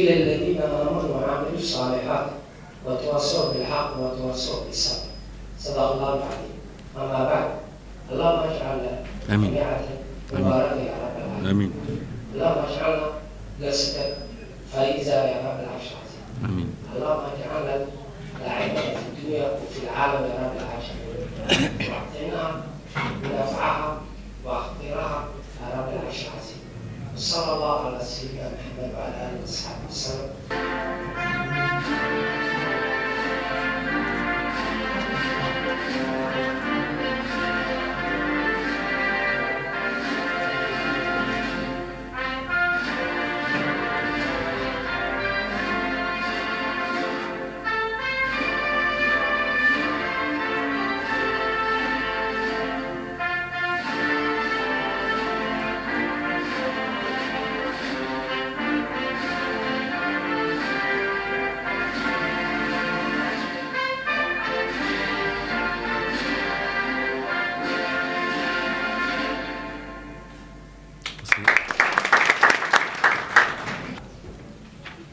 إلى الذين آمنوا وعملوا الصالحات وتواصوا بالحق وتواصوا بالصبر. صدق الله العظيم. أما بعد، اللهم اجعلنا جميعا مباركة يا رب العالمين. آمين. اللهم اجعلنا جلسة فائزة يا رب العرش العظيم. آمين. اللهم اجعلنا لاعبا في الدنيا وفي العالم يا رب العرش العظيم. واعطنا منافعها واختيارها يا رب العرش العظيم. وصلى الله على سيدنا محمد وعلى آله وصحبه وسلم.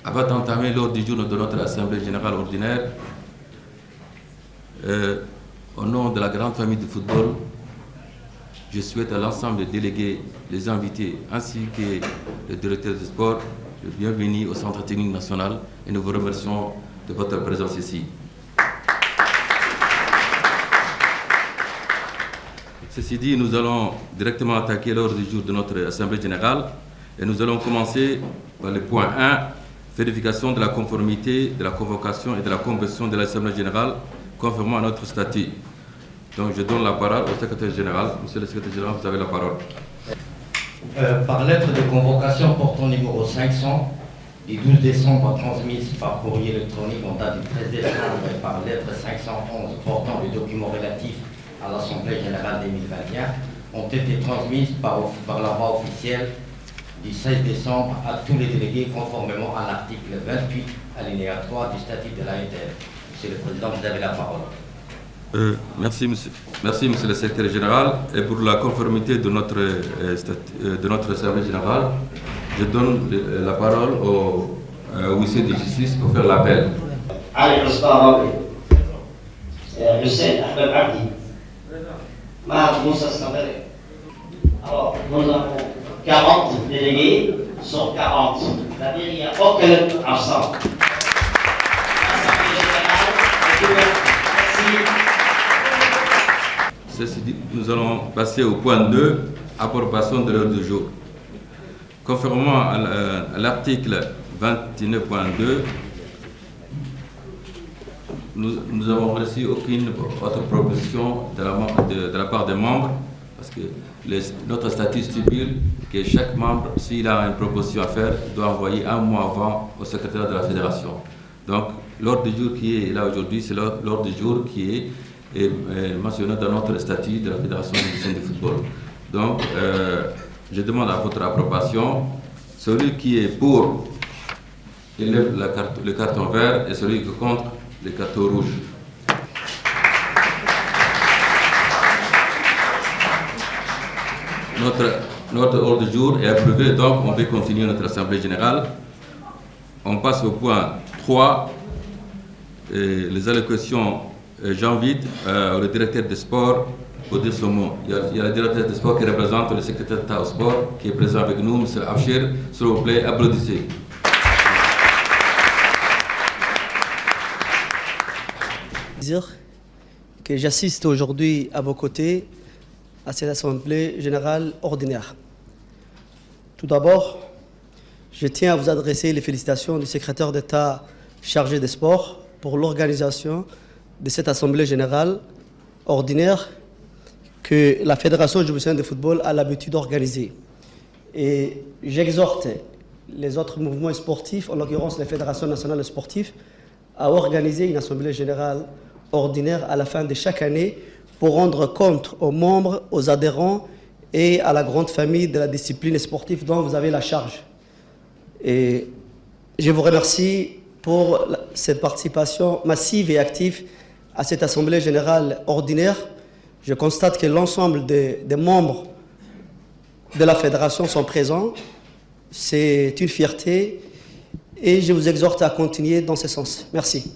Avant d'entamer l'ordre du jour de notre Assemblée générale ordinaire, au nom de la grande famille du football, je souhaite à l'ensemble des délégués, les invités, ainsi que le directeur du sport, le bienvenue au Centre technique national et nous vous remercions de votre présence ici. Ceci dit, nous allons directement attaquer l'ordre du jour de notre Assemblée générale et nous allons commencer par le point 1, vérification de la conformité de la convocation et de la convention de l'Assemblée générale conformément à notre statut. Donc je donne la parole au secrétaire général. Monsieur le secrétaire général, vous avez la parole. Par lettre de convocation portant numéro 500 du 12 décembre transmise par courrier électronique en date du 13 décembre et par lettre 511 portant le document relatif à l'Assemblée générale 2021 ont été transmises par la voie officielle du 16 décembre à tous les délégués conformément à l'article 28 alinéa 3 du statut de l'AETF. Monsieur le Président, vous avez la parole. Merci, monsieur le secrétaire général. Et pour la conformité de notre Assemblée générale, je donne la parole au huissier de justice pour faire l'appel. Ali Osman Hussein Ahmed Abdi. Mahmoud Moussa Sambere. Alors, nous avons 40 délégués sur 40. C'est-à-dire qu'il n'y a aucun absent. L'Assemblée générale, merci. Ceci dit, nous allons passer au point 2, approbation de l'ordre du jour. Conformément à l'article 29.2, nous avons reçu aucune autre proposition de la part des membres, parce que notre statut stipule que chaque membre, s'il a une proposition à faire, doit envoyer un mois avant au secrétaire de la fédération. Donc, l'ordre du jour qui est là aujourd'hui, c'est l'ordre du jour qui est mentionné dans notre statut de la Fédération égyptienne de football. Donc, je demande à votre approbation. Celui qui est pour, il lève le carton vert, et celui qui est contre, le carton rouge. Notre ordre du jour est approuvé, donc on peut continuer notre Assemblée générale. On passe au point 3, les allocutions. J'invite le directeur des sports pour dire son mot. Il y a le directeur des sports qui représente le secrétaire d'État au sport, qui est présent avec nous, M. Afshir. S'il vous plaît, applaudissez. Dire que j'assiste aujourd'hui à vos côtés à cette Assemblée générale ordinaire. Tout d'abord, je tiens à vous adresser les félicitations du secrétaire d'État chargé des sports pour l'organisation de cette Assemblée générale ordinaire que la Fédération égyptienne de football a l'habitude d'organiser. Et j'exhorte les autres mouvements sportifs, en l'occurrence la Fédération nationale sportive, à organiser une Assemblée générale ordinaire à la fin de chaque année pour rendre compte aux membres, aux adhérents et à la grande famille de la discipline sportive dont vous avez la charge. Et je vous remercie pour cette participation massive et active à cette Assemblée générale ordinaire. Je constate que l'ensemble des membres de la Fédération sont présents. C'est une fierté et je vous exhorte à continuer dans ce sens. Merci.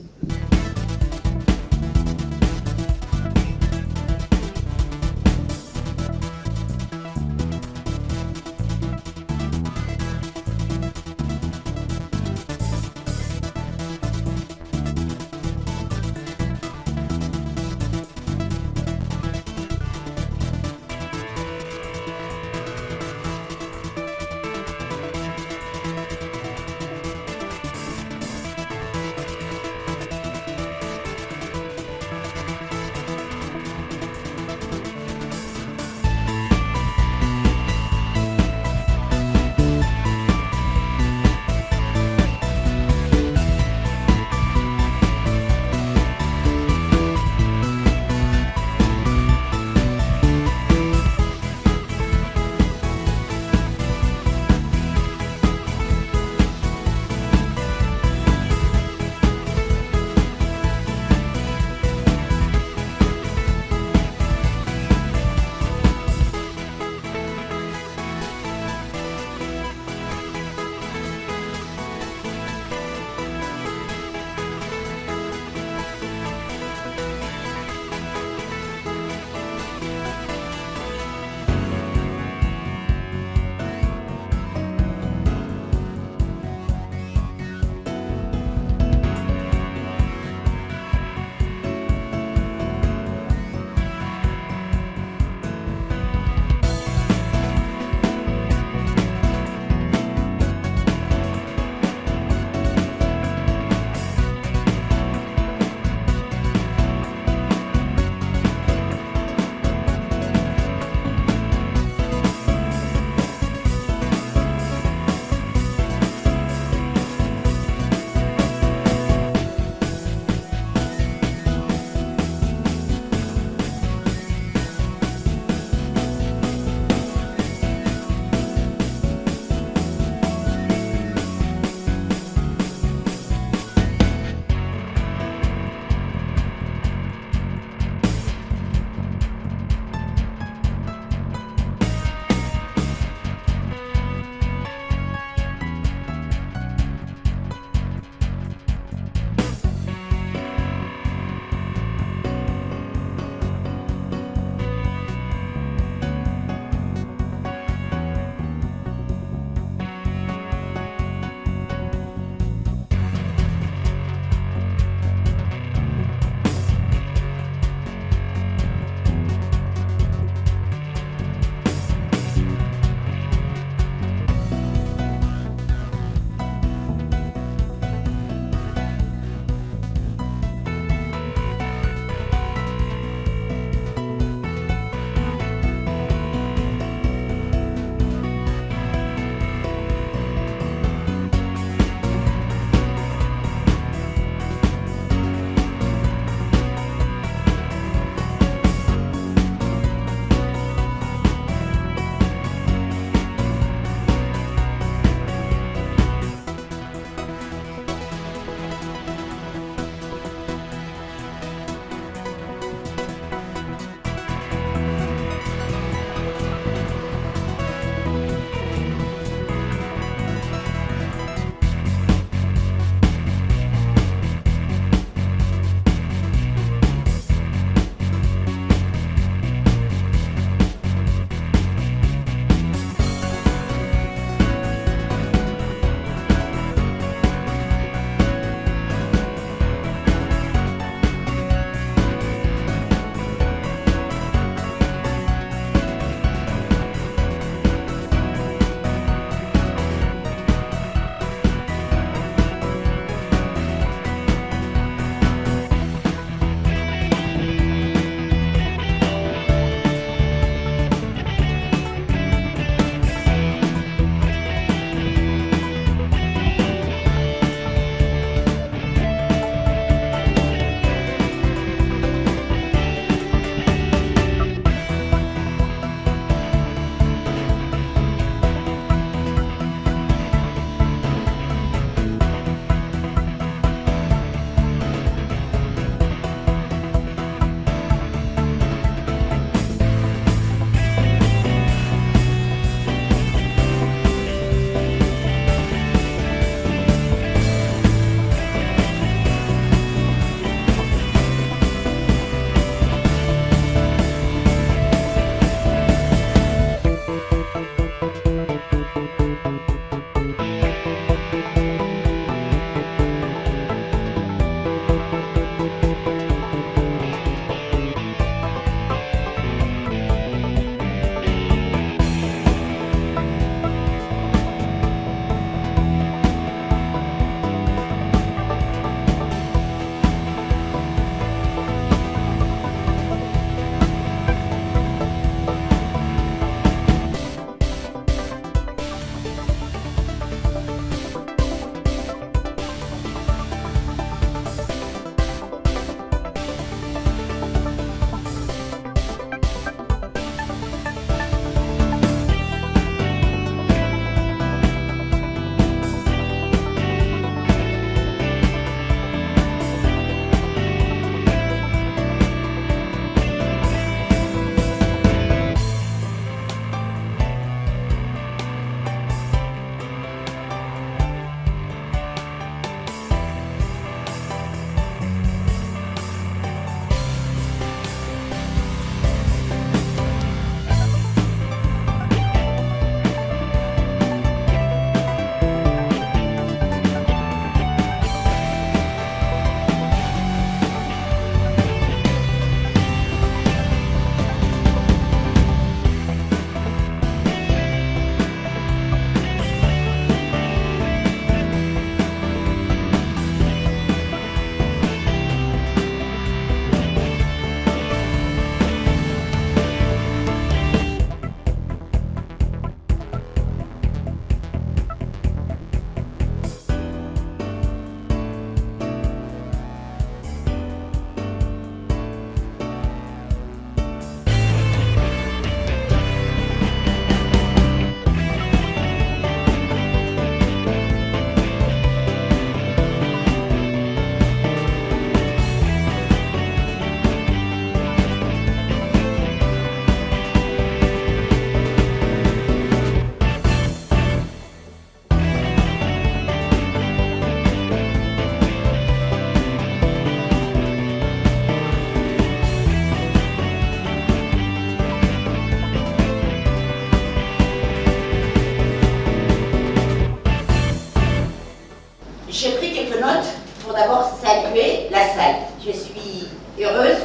heureuse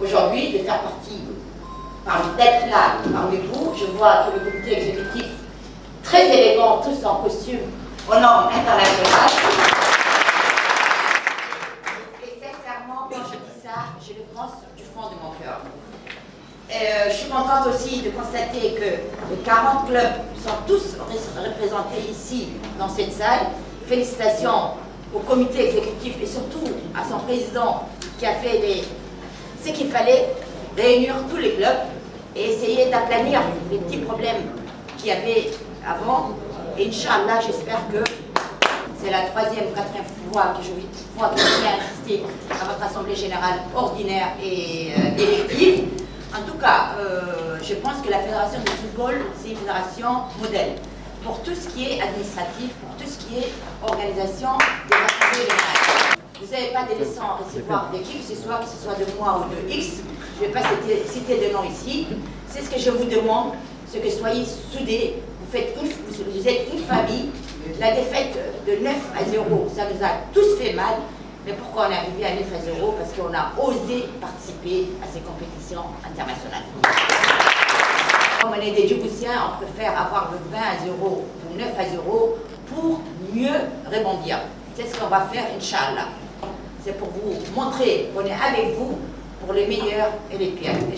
aujourd'hui de faire partie, d'être là parmi vous. Je vois que le comité exécutif, très élégant, tous en costume, aux normes internationales. Et sincèrement, quand je dis ça, je le pense du fond de mon cœur. Je suis contente aussi de constater que les 40 clubs sont tous représentés ici, dans cette salle. Félicitations au comité exécutif et surtout à son président qui a fait ce qu'il fallait, réunir tous les clubs et essayer d'aplanir les petits problèmes qu'il y avait avant. Et Inch'Allah, j'espère que c'est la 3e ou 4e fois que je viens assister à votre Assemblée Générale ordinaire et élective. En tout cas, je pense que la Fédération de football, c'est une fédération modèle pour tout ce qui est administratif, pour tout ce qui est organisation des assemblées générales. Vous n'avez pas de leçons à recevoir de qui que ce soit de moi ou de X. Je ne vais pas citer de nom ici. C'est ce que je vous demande, c'est que soyez soudés. Vous êtes une famille. La défaite de 9 à 0, ça nous a tous fait mal. Mais pourquoi on est arrivé à 9 à 0? Parce qu'on a osé participer à ces compétitions internationales. Comme on est des Djiboutiens, on préfère avoir le 20 à 0 ou 9 à 0 pour mieux rebondir. C'est ce qu'on va faire, Inch'Allah. C'est pour vous montrer qu'on est avec vous pour les meilleurs et les pires. Et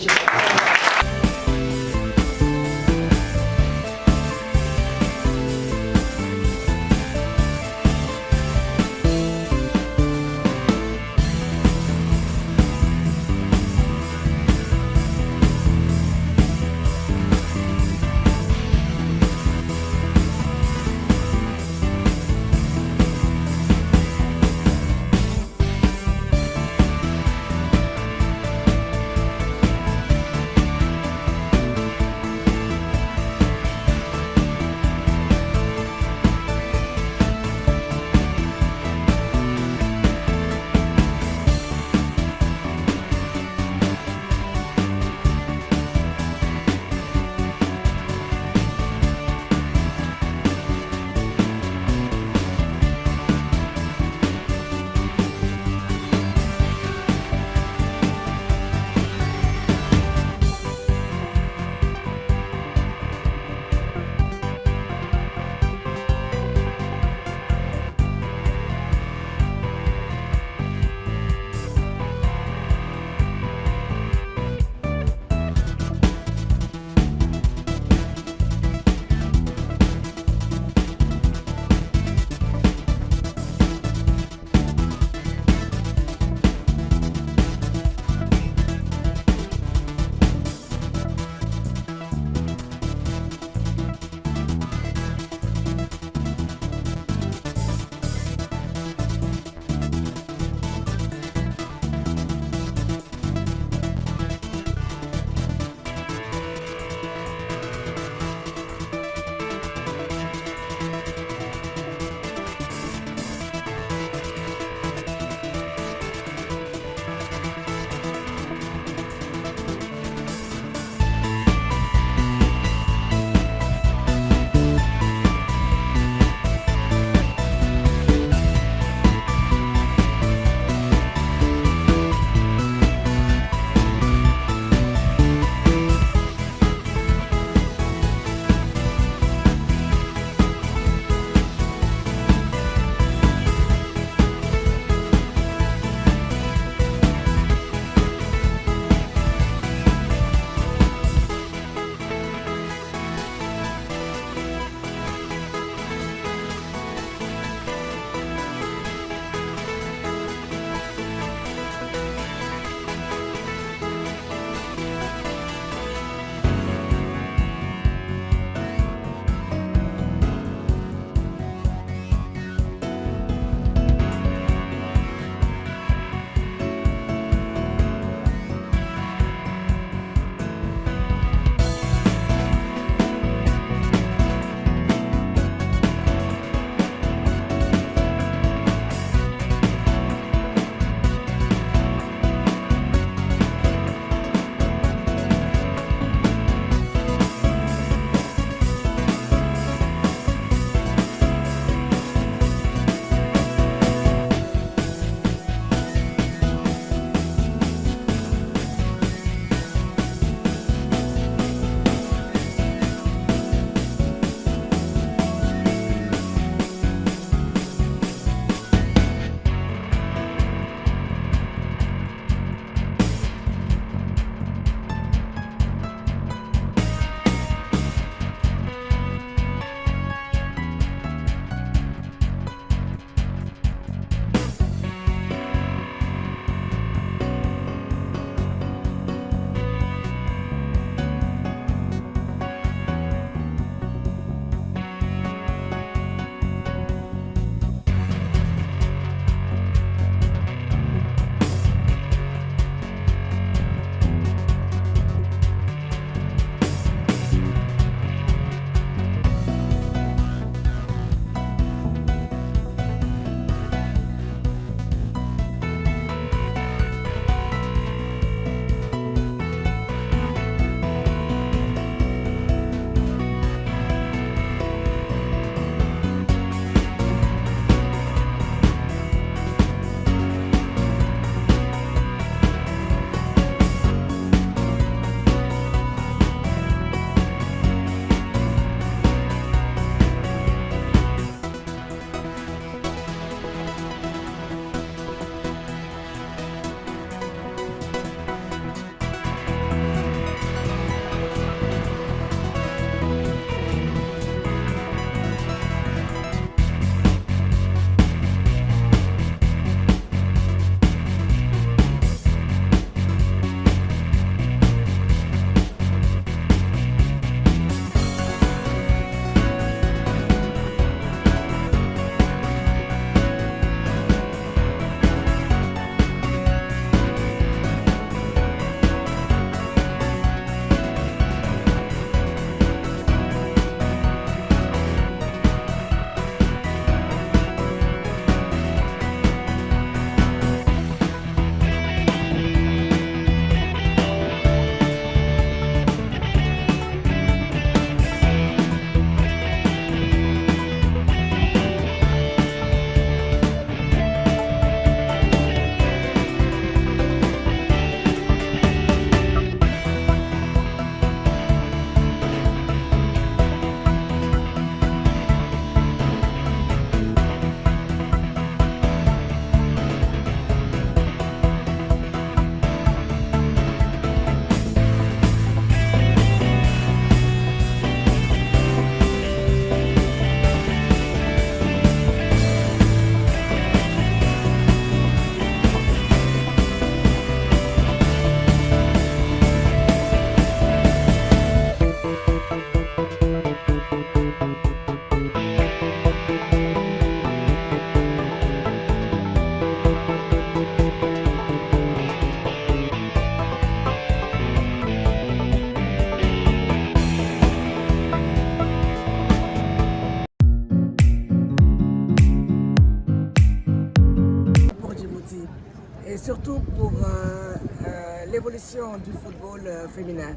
l'évolution du football féminin.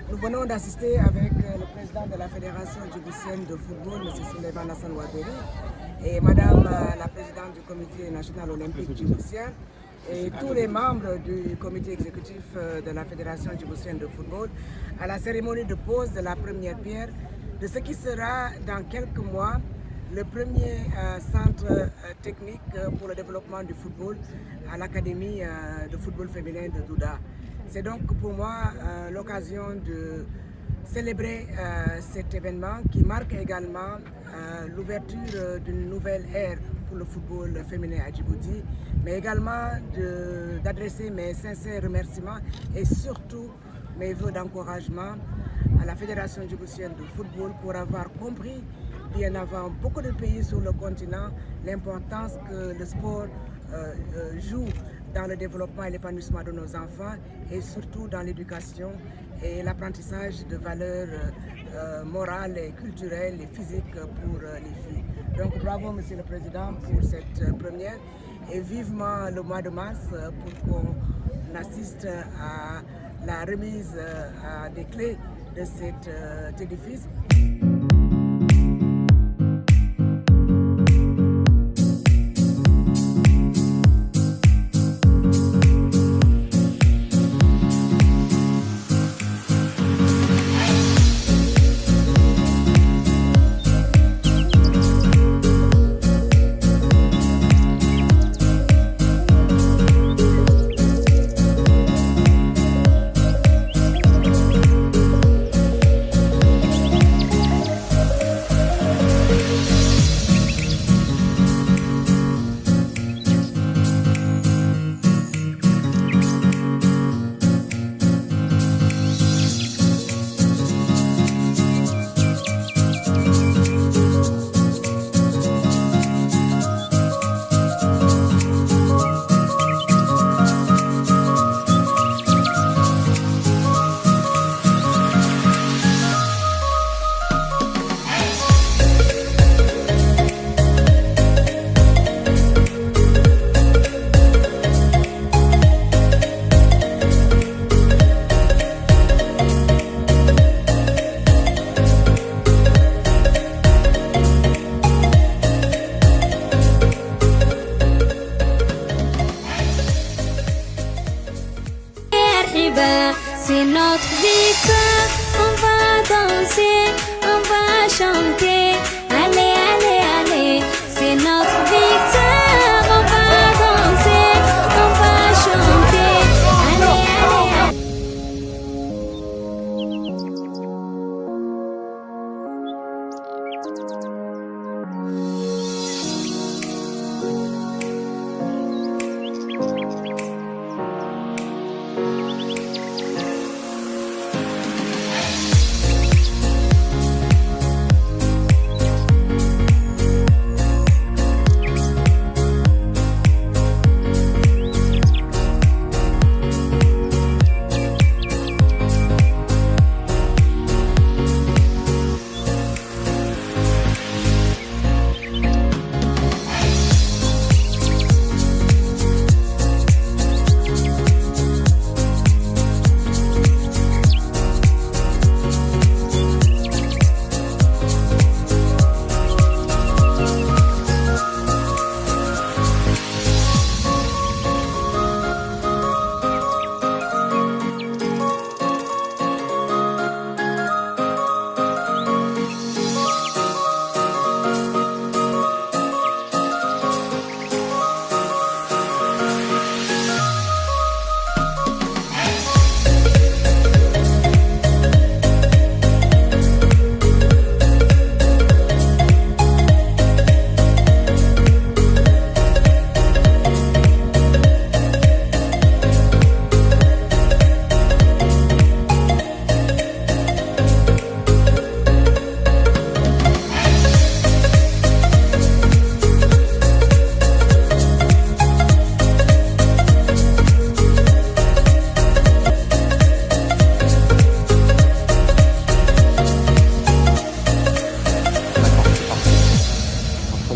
Nous venons d'assister avec le président de la Fédération djiboutienne de football, M. Souleymane Hassan Ouattara, et Madame la présidente du Comité national olympique djiboutien, et tous les membres du comité exécutif de la Fédération djiboutienne de football à la cérémonie de pose de la première pierre de ce qui sera dans quelques mois le premier centre technique pour le développement du football à l'Académie de football féminin de Douda. C'est donc pour moi l'occasion de célébrer cet événement qui marque également l'ouverture d'une nouvelle ère pour le football féminin à Djibouti, mais également d'adresser mes sincères remerciements et surtout mes vœux d'encouragement à la Fédération djiboutienne de football pour avoir compris bien avant beaucoup de pays sur le continent l'importance que le sport joue dans le développement et l'épanouissement de nos enfants et surtout dans l'éducation et l'apprentissage de valeurs morales, et culturelles et physiques pour les filles. Donc bravo Monsieur le Président pour cette première et vivement le mois de mars pour qu'on assiste à la remise des clés de cet édifice. C'est notre victoire, on va danser, on va chanter, allez, allez, allez, c'est notre victoire, on va danser, on va chanter, allez, allez, allez.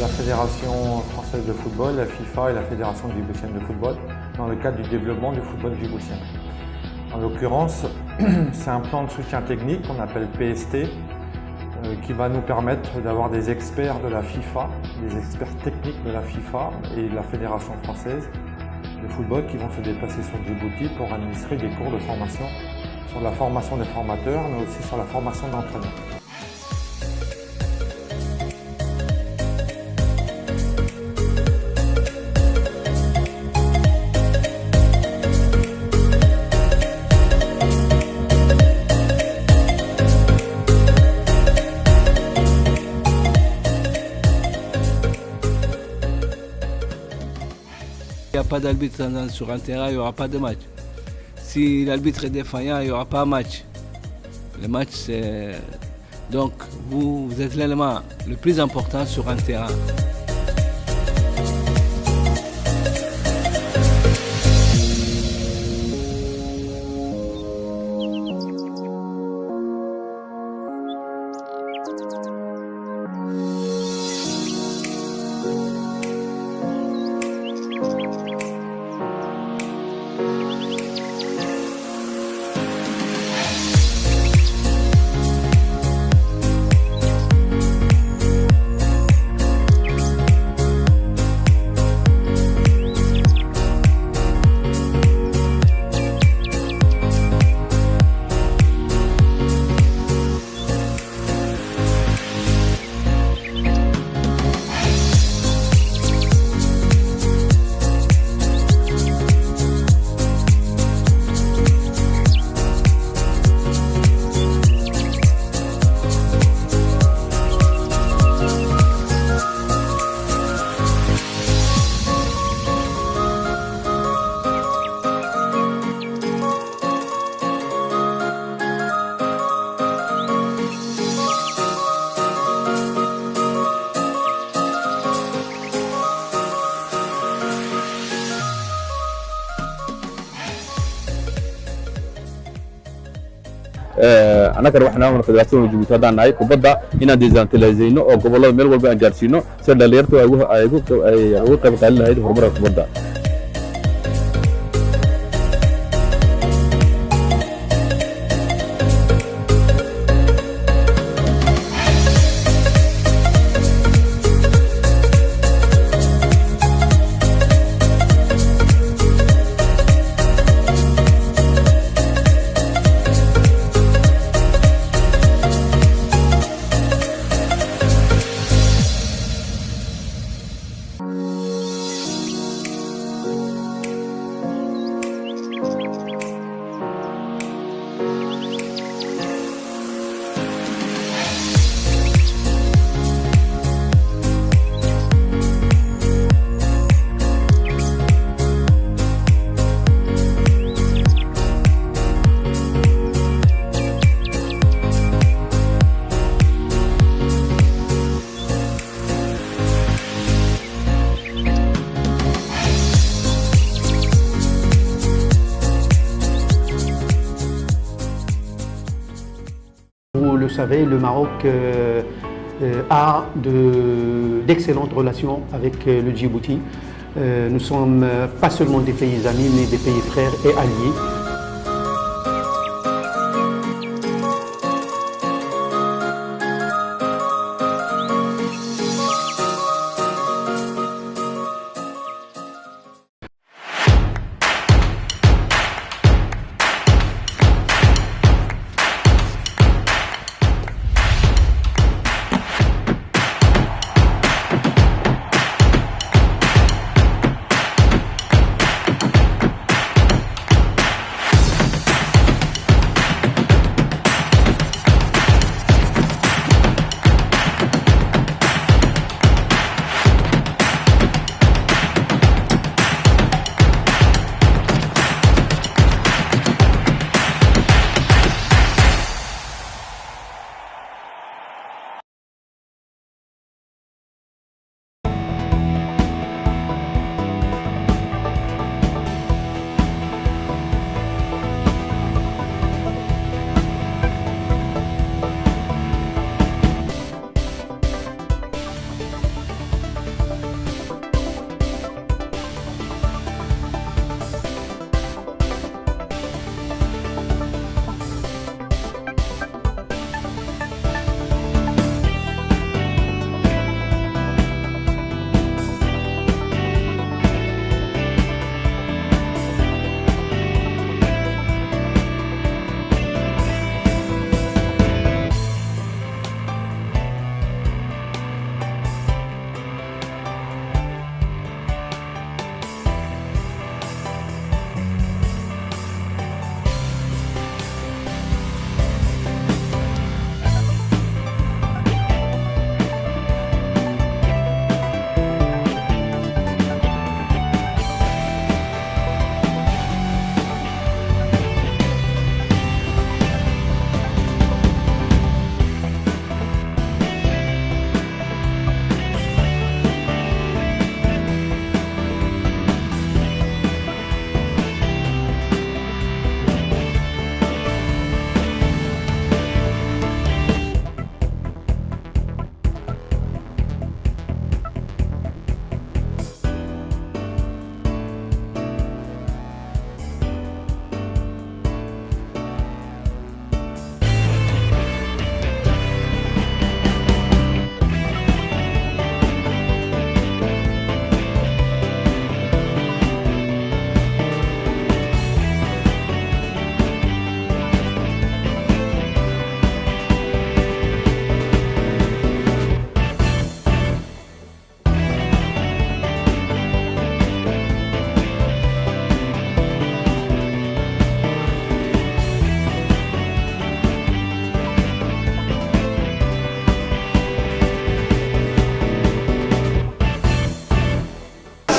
La Fédération française de football, la FIFA et la Fédération djiboutienne de football dans le cadre du développement du football djiboutien. En l'occurrence, c'est un plan de soutien technique qu'on appelle PST qui va nous permettre d'avoir des experts de la FIFA, des experts techniques de la FIFA et de la Fédération française de football qui vont se déplacer sur Djibouti pour administrer des cours de formation sur la formation des formateurs mais aussi sur la formation d'entraîneurs. Il n'y a pas d'arbitre sur un terrain, il n'y aura pas de match. Si l'arbitre est défaillant, il n'y aura pas de match. Le match, c'est... Donc, vous êtes l'élément le plus important sur un terrain. annagana waxaan nahay federaasyon Djibouti hadaan nahay kubadda inaan decentralizeyno oo gobolada meel walba aan gaarsiino si dhalinyartu ay ugu qayb qaadan lahayd horumarka kubadda. Vous le savez, le Maroc a d'excellentes relations avec le Djibouti. Nous ne sommes pas seulement des pays amis, mais des pays frères et alliés.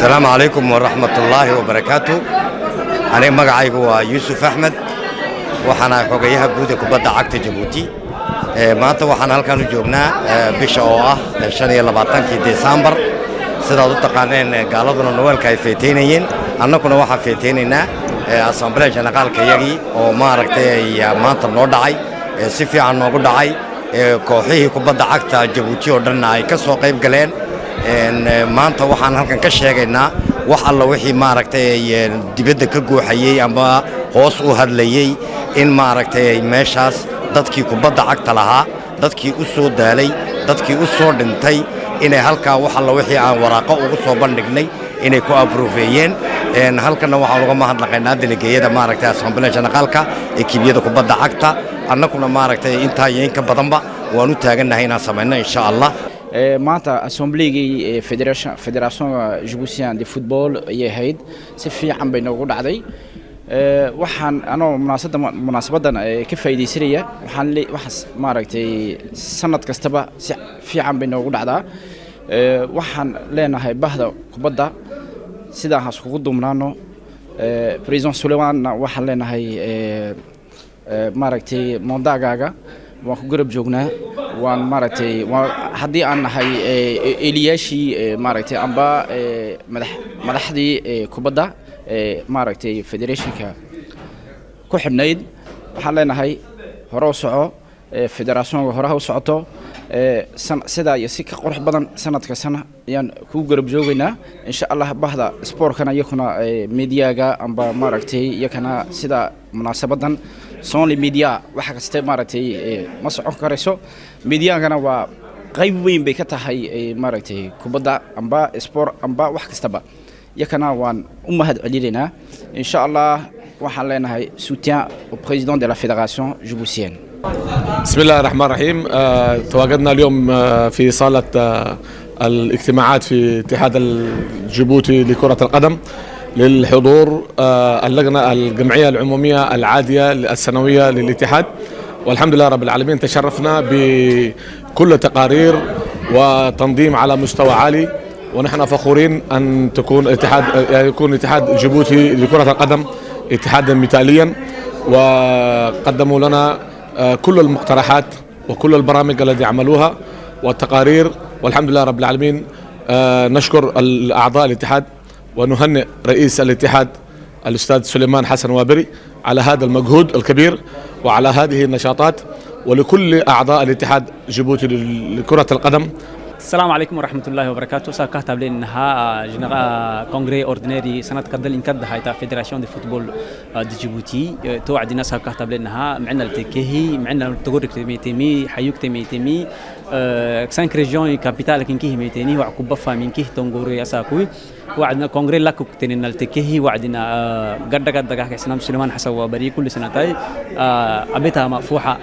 السلام عليكم ورحمة الله وبركاته. أنا مقعي هو يوسف أحمد وحنا حقيقة جودة كبدا عقد جيبوتي. ما أنت وحنا هالكانوا جوبنا بشواه الشهر 14 ديسمبر. سيدا تقانين قالوا لنا نوال كيفتينين. أنا كنا واحد فيتيننا أسامبليا جنرال كيجي وما ركتي ما أنت نودعي سفي عن نودعي كوحيه كبدا عقد جيبوتي ودرنا يكسر قريب قلين. maanta waxaan halkan ka sheegaynaa wax alla wixii maaragtay dibadda ka gooxayay ama hoos u hadlayay in maaragtay meeshaas dadkii kubadda cagta lahaa dadkii u soo daalay dadkii u soo dhintay inay halkaa wax alla wixii aan waraaqo ugu soo bandhignay inay ku abrofeeyeen halkana waxaan uga mahadnaqaynaa delegeeyada maaragtay Assemblée Généraalka ekibyada kubadda cagta annaguna maaragtay intaa iyo in ka badanba waan u taaganahay inaan sameeyno insha Allah. maanta assembleygii fédération djiboutienne de football ayay ahayd si fiican bay noogu dhacday waxaan anoo munaasabadan ka faa'iideysanaya waxaas maaragtay sanad kastaba si fiican bay noogu dhacdaa waxaan leenahay bahda kubadda sidaan has kugu dumnaano president Suleiman waxaan leenahay maaragtay mondagaaga waan ku garab joognaa waan maaragtay haddii aan nahay eliyaashii maaragtay amba madaxdii kubadda maaragtay federationka ku xidhnayd waxaan leenahay hore u soco federationka hore u socoto sidaa iyo si ka qurux badan sanadka sana ayaan ku garab joogaynaa insha Allah bahda sportkana iyakuna mediaga amba maaragtay iyakana sida munaasabadan Sony Media waxa kasta maaragtay ma socon karayso mediagana waa qayb weyn bay ka tahay maaragtay kubadda amba sport amba wax kastaba yakana waan u mahad celinayna insha Allah waxaan leenahay soutien au président de la fédération djiboutienne. بسم الله الرحمن الرحيم. تواجدنا اليوم في صالة الاجتماعات في اتحاد الجيبوتي لكرة القدم للحضور اللجنة الجمعية العمومية العادية السنوية للاتحاد والحمد لله رب العالمين تشرفنا بكل تقارير وتنظيم على مستوى عالي ونحن فخورين أن يكون اتحاد جيبوتي لكرة القدم اتحادا مثاليا وقدموا لنا كل المقترحات وكل البرامج التي عملوها والتقارير والحمد لله رب العالمين. نشكر الأعضاء الاتحاد ونهنئ رئيس الاتحاد الأستاذ سليمان حسن وابري على هذا المجهود الكبير وعلى هذه النشاطات ولكل أعضاء الاتحاد جيبوتي لكرة القدم. السلام عليكم ورحمة الله وبركاته. ساكهت بلينها جنرال كونغري أوردينري سنة كدل إن كده هاي فيدراسيون دي فوتبول دي جيبوتي توعد الناس ساكهت بلينها معنا التكهي معنا تجورك تمي حيوك تمي 5 ريجيون كابيتال كينكيه ميتيني وعقوبة فامينكيه تونغوري أساكوي وعدنا كونغري لكو تنين التكهي وعدنا قد كسنام سليمان حسن وبري كل سنة تاي أبيتها مفوحة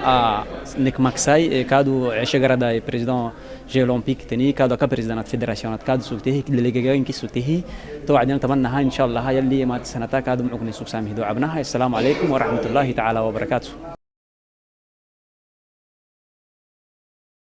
نك ماكساي كادو عشرة داي بريزيدون جي أولمبيك تاني كادو كبريزيدانات فيدراسيونات كادو سوتيه ديليجيين كي سوتيه توعدنا نتمنى هاي إن شاء الله هاي اللي ما سنة كادو معكم نسوق سامي دو عبناها. السلام عليكم ورحمة الله تعالى وبركاته.